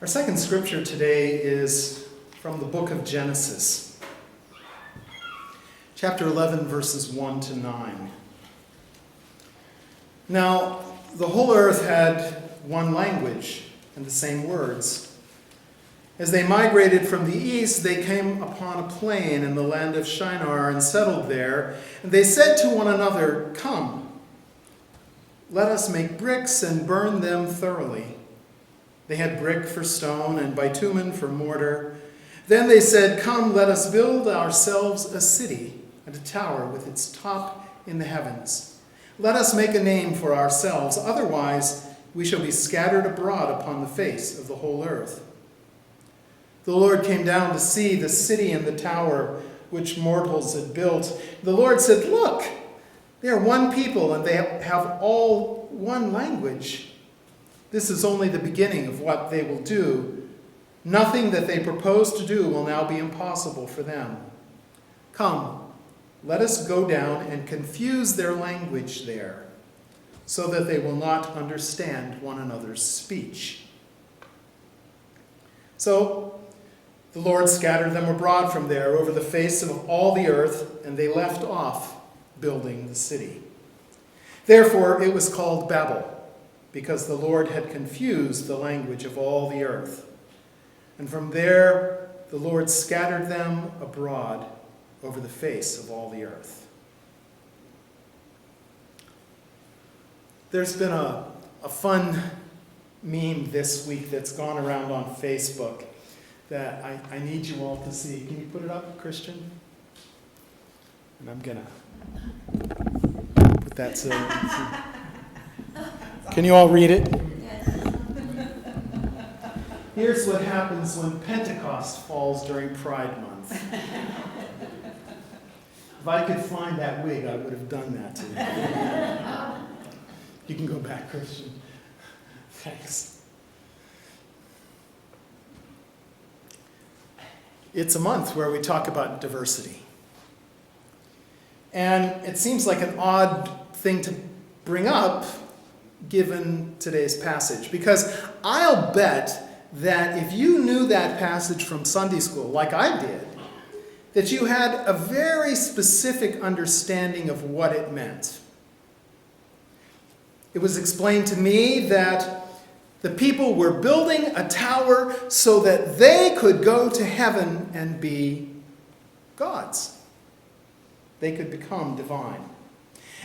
Our second scripture today is from the book of Genesis, chapter 11, verses 1 to 9. Now, the whole earth had one language and the same words. As they migrated from the east, they came upon a plain in the land of Shinar and settled there. And they said to one another, "Come, let us make bricks and burn them thoroughly." They had brick for stone and bitumen for mortar. Then they said, "Come, let us build ourselves a city and a tower with its top in the heavens. Let us make a name for ourselves, otherwise we shall be scattered abroad upon the face of the whole earth." The Lord came down to see the city and the tower which mortals had built. The Lord said, "Look, they are one people and they have all one language. This is only the beginning of what they will do. Nothing that they propose to do will now be impossible for them. Come, let us go down and confuse their language there, so that they will not understand one another's speech." So the Lord scattered them abroad from there over the face of all the earth, and they left off building the city. Therefore it was called Babel, because the Lord had confused the language of all the earth. And from there the Lord scattered them abroad over the face of all the earth. There's been a fun meme this week that's gone around on Facebook that I need you all to see. Can you put it up, Christian? And I'm going to put that so. Can you all read it? Yes. Here's what happens when Pentecost falls during Pride Month. If I could find that wig, I would have done that today. You can go back, Christian. Thanks. It's a month where we talk about diversity. And it seems like an odd thing to bring up given today's passage, because I'll bet that if you knew that passage from Sunday school, like I did, that you had a very specific understanding of what it meant. It was explained to me that the people were building a tower so that they could go to heaven and be gods. They could become divine.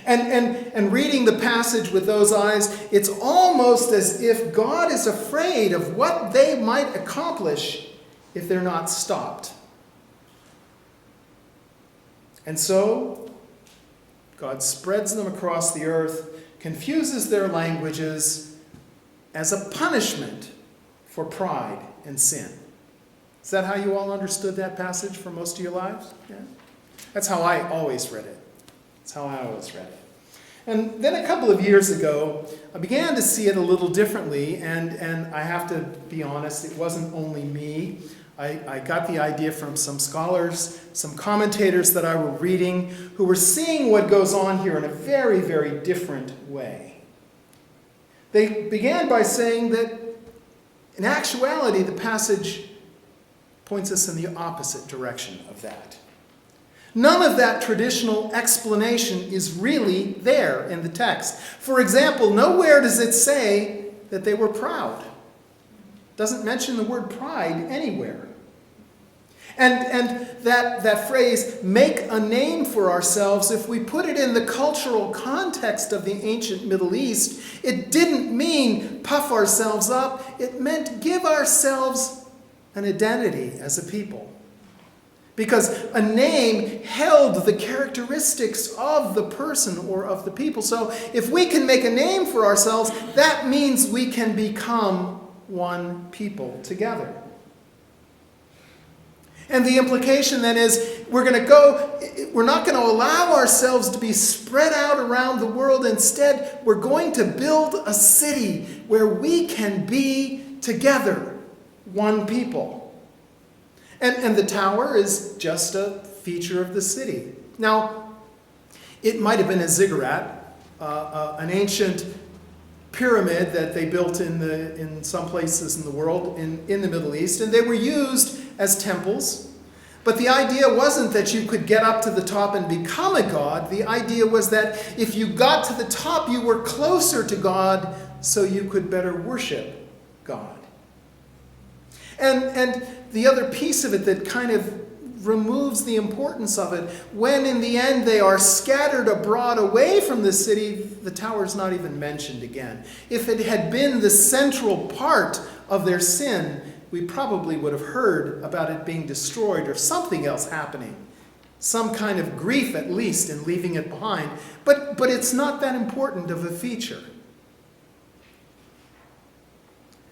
And reading the passage with those eyes, it's almost as if God is afraid of what they might accomplish if they're not stopped. And so, God spreads them across the earth, confuses their languages as a punishment for pride and sin. Is that how you all understood that passage for most of your lives? Yeah. That's how I always read it. That's how I always read it. And then a couple of years ago, I began to see it a little differently, and I have to be honest, it wasn't only me. I got the idea from some scholars, some commentators that I were reading, who were seeing what goes on here in a very, very different way. They began by saying that, in actuality, the passage points us in the opposite direction of that. None of that traditional explanation is really there in the text. For example, nowhere does it say that they were proud. It doesn't mention the word pride anywhere. And that phrase, make a name for ourselves, if we put it in the cultural context of the ancient Middle East, it didn't mean puff ourselves up. It meant give ourselves an identity as a people. Because a name held the characteristics of the person or of the people. So if we can make a name for ourselves, that means we can become one people together. And the implication then is we're not going to allow ourselves to be spread out around the world. Instead, we're going to build a city where we can be together, one people. And the tower is just a feature of the city. Now, it might have been a ziggurat, an ancient pyramid that they built in some places in the world, in the Middle East, and they were used as temples. But the idea wasn't that you could get up to the top and become a god. The idea was that if you got to the top, you were closer to God, so you could better worship God. And the other piece of it that kind of removes the importance of it, when in the end they are scattered abroad away from the city, the tower is not even mentioned again. If it had been the central part of their sin, we probably would have heard about it being destroyed or something else happening. Some kind of grief, at least, in leaving it behind. But it's not that important of a feature.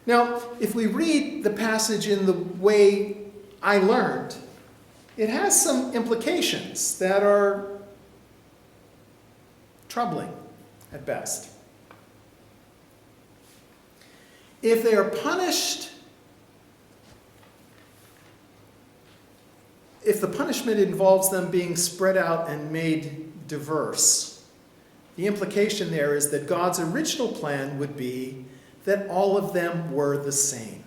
Now, if we read the passage in the way I learned, it has some implications that are troubling at best. If they are punished, if the punishment involves them being spread out and made diverse, the implication there is that God's original plan would be that all of them were the same.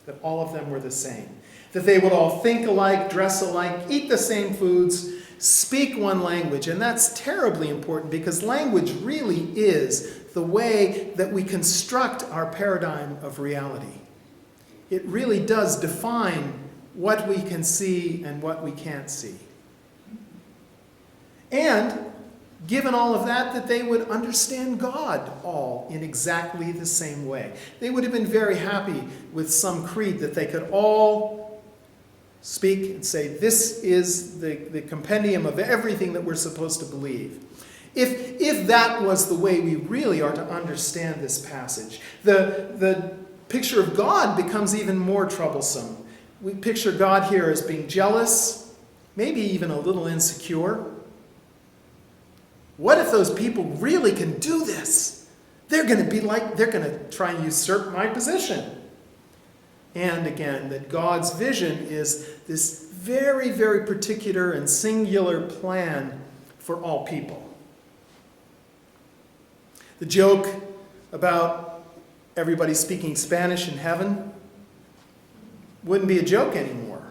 That all of them were the same. That they would all think alike, dress alike, eat the same foods, speak one language. And that's terribly important because language really is the way that we construct our paradigm of reality. It really does define what we can see and what we can't see. And given all of that, that they would understand God all in exactly the same way. They would have been very happy with some creed that they could all speak and say, this is the compendium of everything that we're supposed to believe. If that was the way we really are to understand this passage, the picture of God becomes even more troublesome. We picture God here as being jealous, maybe even a little insecure. What if those people really can do this? They're going to try and usurp my position. And again, that God's vision is this very, very particular and singular plan for all people. The joke about everybody speaking Spanish in heaven wouldn't be a joke anymore.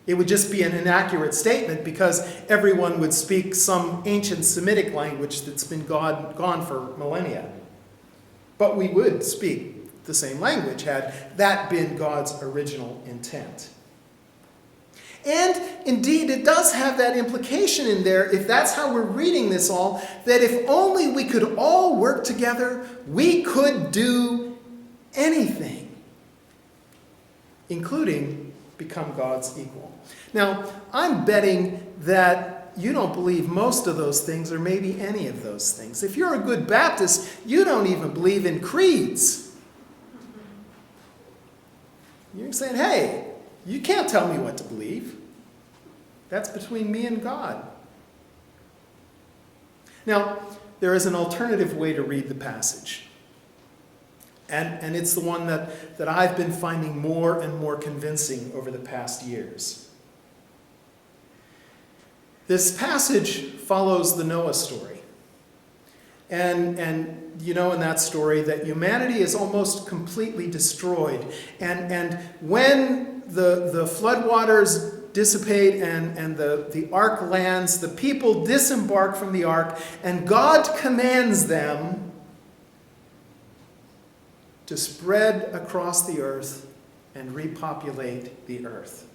It would just be an inaccurate statement because everyone would speak some ancient Semitic language that's been gone for millennia. But we would speak the same language had that been God's original intent. And indeed, it does have that implication in there, if that's how we're reading this all, that if only we could all work together, we could do anything, including become God's equal. Now, I'm betting that you don't believe most of those things or maybe any of those things. If you're a good Baptist, you don't even believe in creeds. You're saying, hey, you can't tell me what to believe. That's between me and God. Now, there is an alternative way to read the passage. And it's the one that I've been finding more and more convincing over the past years. This passage follows the Noah story. And you know in that story that humanity is almost completely destroyed. And when the floodwaters dissipate and the ark lands, the people disembark from the ark, and God commands them to spread across the earth and repopulate the earth.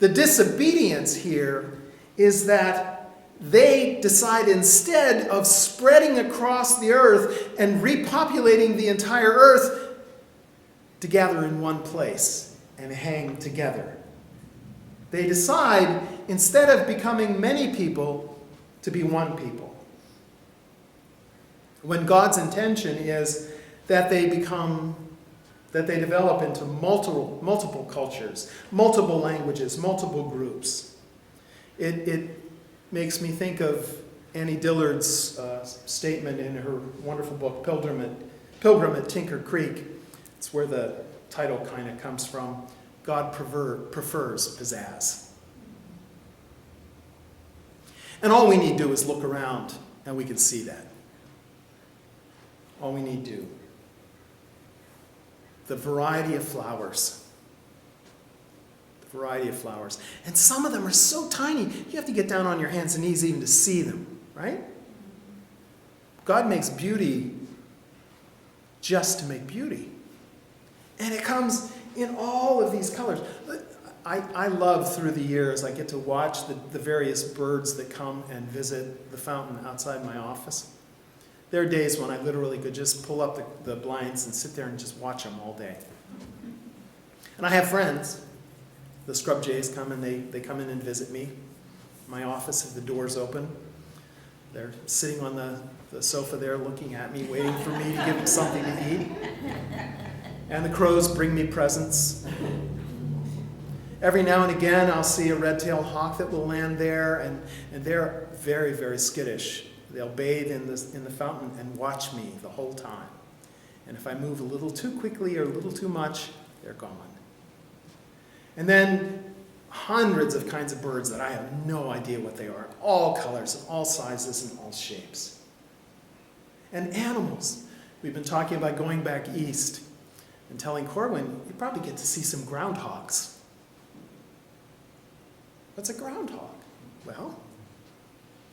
The disobedience here is that they decide, instead of spreading across the earth and repopulating the entire earth, to gather in one place and hang together. They decide, instead of becoming many people, to be one people. When God's intention is that they develop into multiple cultures, multiple languages, multiple groups. It makes me think of Annie Dillard's statement in her wonderful book, Pilgrim at Tinker Creek. It's where the title kind of comes from. God prefers pizzazz. And all we need to do is look around and we can see that. all we need do. The variety of flowers. The variety of flowers. And some of them are so tiny, you have to get down on your hands and knees even to see them, right? God makes beauty just to make beauty. And it comes in all of these colors. I love through the years, I get to watch the various birds that come and visit the fountain outside my office. There are days when I literally could just pull up the blinds and sit there and just watch them all day. And I have friends. The scrub jays come and they come in and visit me. My office, the door's open. They're sitting on the sofa there looking at me, waiting for me to give them something to eat. And the crows bring me presents. Every now and again, I'll see a red-tailed hawk that will land there, and they're very, very skittish. They'll bathe in the fountain and watch me the whole time. And if I move a little too quickly or a little too much, they're gone. And then hundreds of kinds of birds that I have no idea what they are. All colors, and all sizes, and all shapes. And animals. We've been talking about going back east and telling Corwin, you probably get to see some groundhogs. What's a groundhog? Well,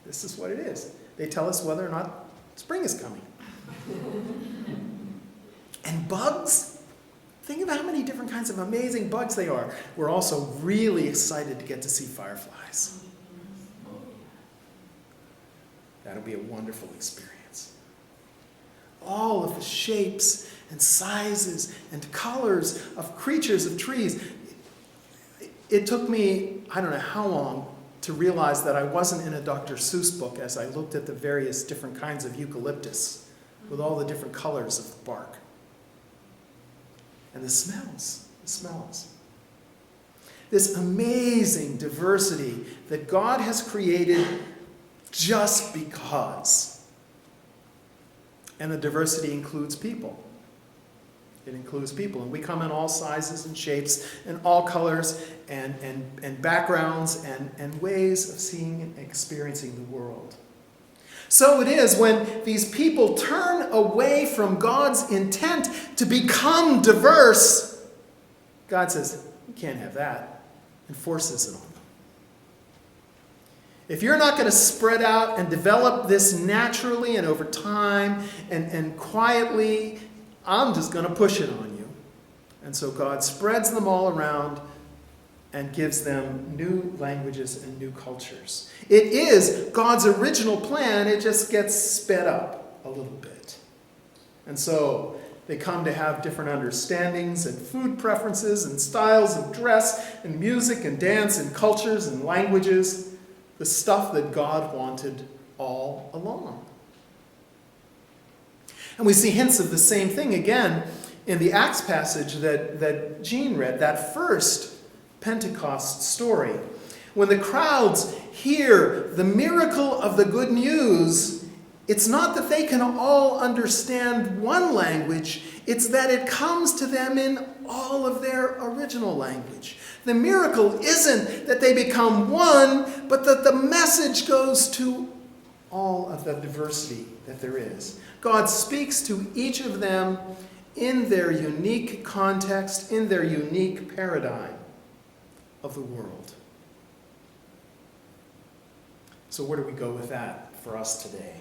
this is what it is. They tell us whether or not spring is coming. And bugs? Think of how many different kinds of amazing bugs they are. We're also really excited to get to see fireflies. That'll be a wonderful experience. All of the shapes and sizes and colors of creatures, of trees. It took me, I don't know how long, to realize that I wasn't in a Dr. Seuss book as I looked at the various different kinds of eucalyptus with all the different colors of the bark. And the smells. This amazing diversity that God has created just because. And the diversity includes people. It includes people. And we come in all sizes and shapes and all colors and backgrounds and ways of seeing and experiencing the world. So it is when these people turn away from God's intent to become diverse, God says, you can't have that, and forces it on them. If you're not going to spread out and develop this naturally and over time and quietly, I'm just going to push it on you. And so God spreads them all around and gives them new languages and new cultures. It is God's original plan. It just gets sped up a little bit. And so they come to have different understandings and food preferences and styles of dress and music and dance and cultures and languages. The stuff that God wanted all along. And we see hints of the same thing again in the Acts passage that Jean read, that first Pentecost story. When the crowds hear the miracle of the good news, it's not that they can all understand one language, it's that it comes to them in all of their original language. The miracle isn't that they become one, but that the message goes to all of the diversity that there is. God speaks to each of them in their unique context, in their unique paradigm of the world. So where do we go with that for us today?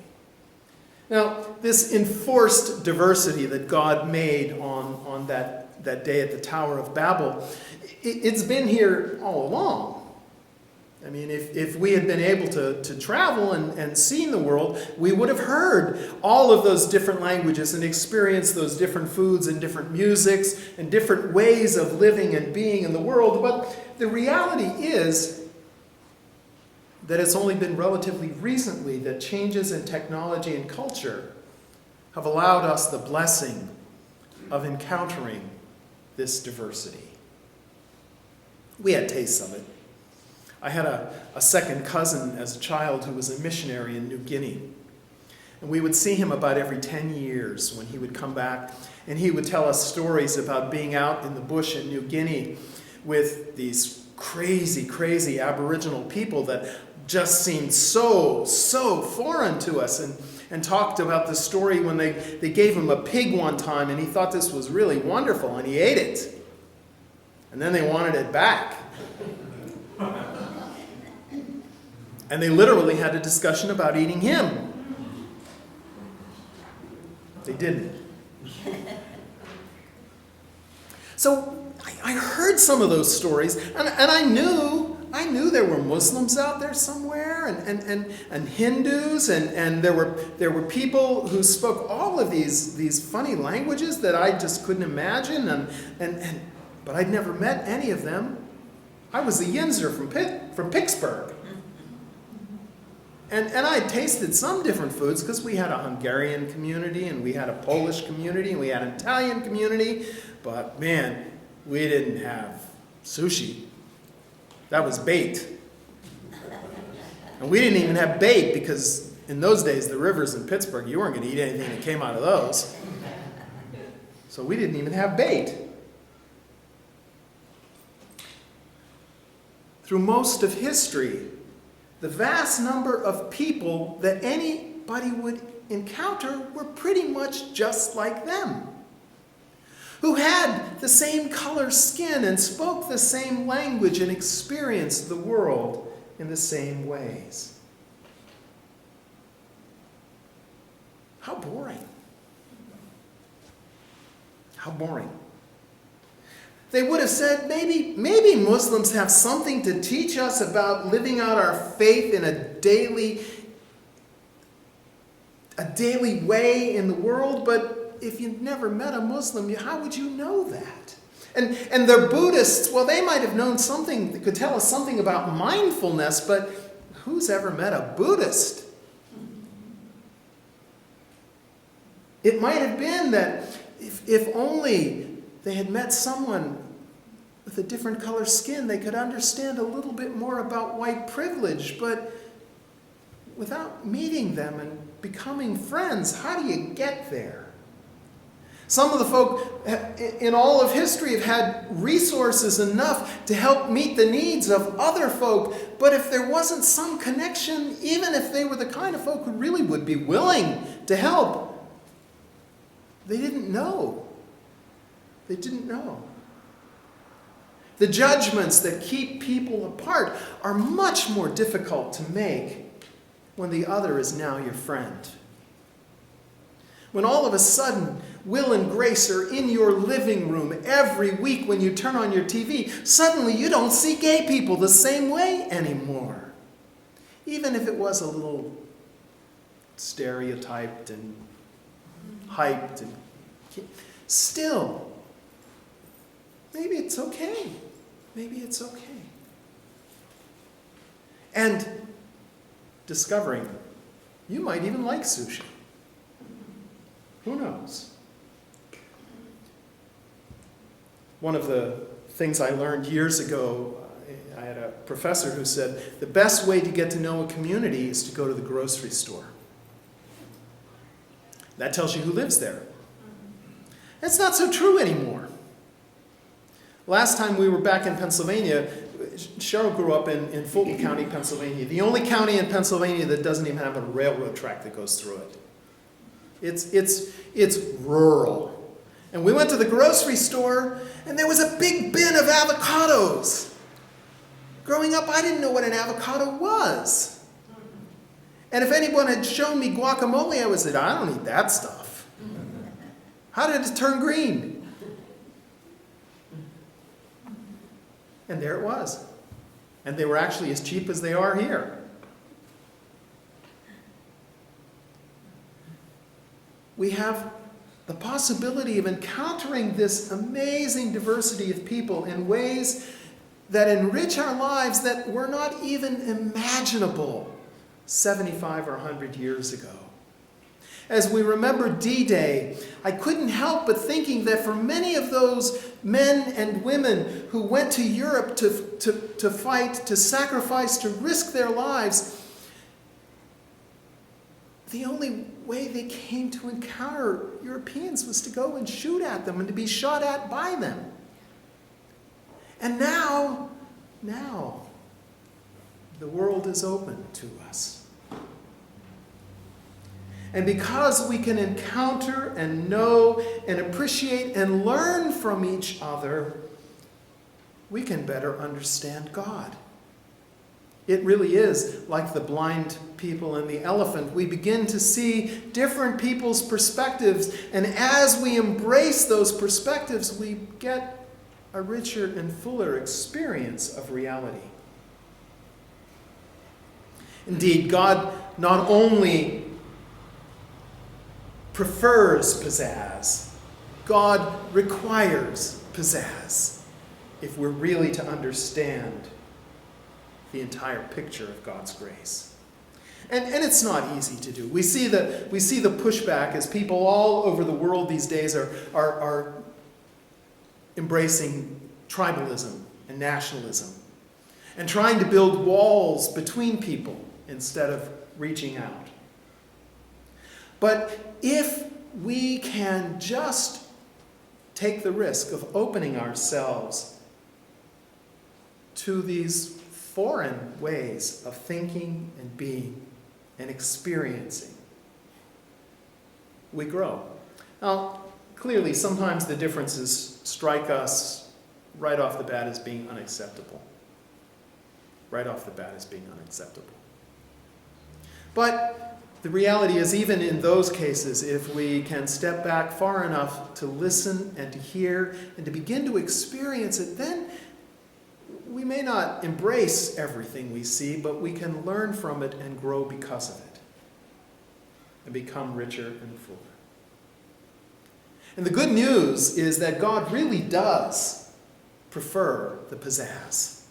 Now, this enforced diversity that God made on that day at the Tower of Babel, it's been here all along. I mean, if we had been able to travel and seen the world, we would have heard all of those different languages and experienced those different foods and different musics and different ways of living and being in the world. But the reality is that it's only been relatively recently that changes in technology and culture have allowed us the blessing of encountering this diversity. We had tastes of it. I had a second cousin as a child who was a missionary in New Guinea. And we would see him about every 10 years when he would come back. And he would tell us stories about being out in the bush in New Guinea with these crazy, crazy Aboriginal people that just seemed so foreign to us. And and talked about the story when they gave him a pig one time, and he thought this was really wonderful, and he ate it. And then they wanted it back. And they literally had a discussion about eating him. They didn't. So I heard some of those stories, and I knew there were Muslims out there somewhere, and Hindus, and there were people who spoke all of these funny languages that I just couldn't imagine, but I'd never met any of them. I was a Yinzer from Pittsburgh. And I tasted some different foods because we had a Hungarian community, and we had a Polish community, and we had an Italian community. But man, we didn't have sushi. That was bait. And we didn't even have bait because in those days, the rivers in Pittsburgh, you weren't going to eat anything that came out of those. So we didn't even have bait. Through most of history, the vast number of people that anybody would encounter were pretty much just like them, who had the same color skin and spoke the same language and experienced the world in the same ways. How boring. How boring. They would have said, maybe Muslims have something to teach us about living out our faith in a daily way in the world, but if you've never met a Muslim, how would you know that? And the Buddhists, well, they might have known something that could tell us something about mindfulness, but who's ever met a Buddhist? It might have been that if only they had met someone with a different color skin, they could understand a little bit more about white privilege. But without meeting them and becoming friends, how do you get there? Some of the folk in all of history have had resources enough to help meet the needs of other folk. But if there wasn't some connection, even if they were the kind of folk who really would be willing to help, they didn't know. They didn't know. The judgments that keep people apart are much more difficult to make when the other is now your friend. When all of a sudden, Will and Grace are in your living room every week when you turn on your TV, suddenly you don't see gay people the same way anymore. Even if it was a little stereotyped and hyped, and still, maybe it's okay. Maybe it's okay. And discovering you might even like sushi. Who knows? One of the things I learned years ago, I had a professor who said, the best way to get to know a community is to go to the grocery store. That tells you who lives there. That's not so true anymore. Last time we were back in Pennsylvania, Cheryl grew up in Fulton County, Pennsylvania, the only county in Pennsylvania that doesn't even have a railroad track that goes through it. It's rural. And we went to the grocery store, and there was a big bin of avocados. Growing up, I didn't know what an avocado was. And if anyone had shown me guacamole, I would say, I don't eat that stuff. How did it turn green? And there it was. And they were actually as cheap as they are here. We have the possibility of encountering this amazing diversity of people in ways that enrich our lives that were not even imaginable 75 or 100 years ago. As we remember D-Day, I couldn't help but thinking that for many of those men and women who went to Europe to fight, to sacrifice, to risk their lives, the only way they came to encounter Europeans was to go and shoot at them and to be shot at by them. And now, the world is open to us. And because we can encounter and know and appreciate and learn from each other, we can better understand God. It really is like the blind people and the elephant. We begin to see different people's perspectives, and as we embrace those perspectives, we get a richer and fuller experience of reality. Indeed, God not only prefers pizzazz, God requires pizzazz if we're really to understand the entire picture of God's grace. And it's not easy to do. We see the pushback as people all over the world these days are embracing tribalism and nationalism and trying to build walls between people instead of reaching out. But if we can just take the risk of opening ourselves to these foreign ways of thinking and being and experiencing, we grow. Now, clearly, sometimes the differences strike us right off the bat as being unacceptable. Right off the bat as being unacceptable. But the reality is, even in those cases, if we can step back far enough to listen and to hear and to begin to experience it, then we may not embrace everything we see, but we can learn from it and grow because of it and become richer and fuller. And the good news is that God really does prefer the pizzazz.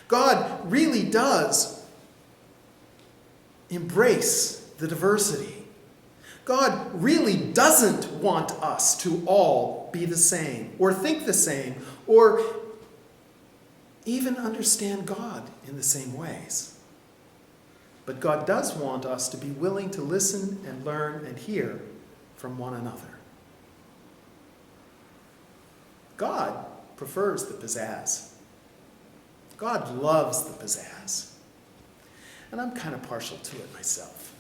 God really does embrace the diversity. God really doesn't want us to all be the same or think the same or even understand God in the same ways. But God does want us to be willing to listen and learn and hear from one another. God prefers the pizzazz. God loves the pizzazz. And I'm kind of partial to it myself.